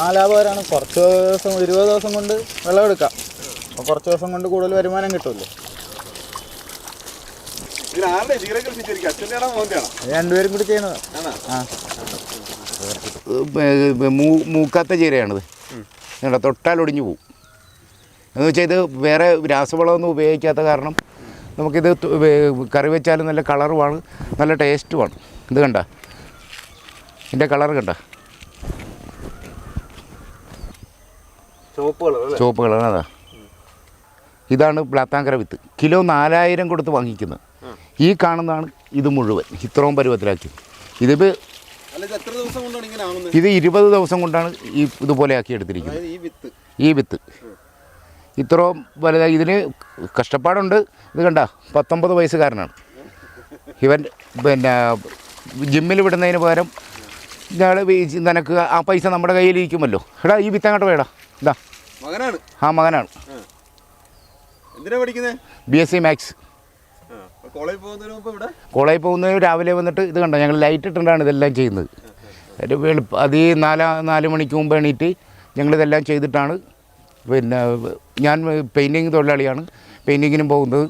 ആ ലാഭകരമാണ്. കുറച്ച് ദിവസം 20 ദിവസം കൊണ്ട് വിളവെടുക്കാം. അപ്പോൾ കുറച്ച് ദിവസം കൊണ്ട് കൂടുതൽ വരുമാനം കിട്ടുമല്ലോ. രണ്ടുപേരും കൂടി ചെയ്യുന്നത്. മൂക്കാത്ത ചീരയാണിത്. തൊട്ടാൽ ഒടിഞ്ഞു പോകും. എന്ന് വെച്ചാൽ ഇത് വേറെ രാസവളമൊന്നും ഉപയോഗിക്കാത്ത കാരണം നമുക്കിത് കറി വെച്ചാലും നല്ല കളറുമാണ്, നല്ല ടേസ്റ്റുമാണ്. ഇത് കണ്ട ഇതിൻ്റെ കളർ കണ്ട, ചുവപ്പ് കളർ. അതാ ഇതാണ് ബ്ലാത്താങ്കര വിത്ത്. കിലോ 4000 കൊടുത്ത് വാങ്ങിക്കുന്നത്. ഈ കാണുന്നതാണ് ഇത് മുഴുവൻ ഇത്രയും പരുവത്തിലാക്കി. ഇത് 20 ദിവസം കൊണ്ടാണ് ഇതുപോലെ ആക്കി എടുത്തിരിക്കുന്നത്. ഈ വിത്ത് ഇത്രയും വലുതായി. ഇതിന് കഷ്ടപ്പാടുണ്ട്. ഇത് കണ്ട 19 വയസ്സുകാരനാണ് ഇവൻ. പിന്നെ ജിമ്മിൽ വിടുന്നതിന് പകരം ഇയാൾ നിനക്ക് ആ പൈസ നമ്മുടെ കയ്യിലിരിക്കുമല്ലോ. എടാ ഈ വിത്ത് അങ്ങോട്ട് വേടാ. ഇതാ മകനാണ്. ആ മകനാണ്. BSc maths. കോളേജിൽ പോകുന്നതിന് രാവിലെ വന്നിട്ട് ഇത് കണ്ടോ, ഞങ്ങൾ ലൈറ്റ് ഇട്ടുകൊണ്ടാണ് ഇതെല്ലാം ചെയ്യുന്നത്. അത് ഈ 4 മണിക്ക് മുമ്പ് എണീറ്റ് ഞങ്ങളിതെല്ലാം ചെയ്തിട്ടാണ്. പിന്നെ ഞാൻ പെയിൻറ്റിങ് തൊഴിലാളിയാണ്. പെയിൻറ്റിങ്ങിനും പോകുന്നത്.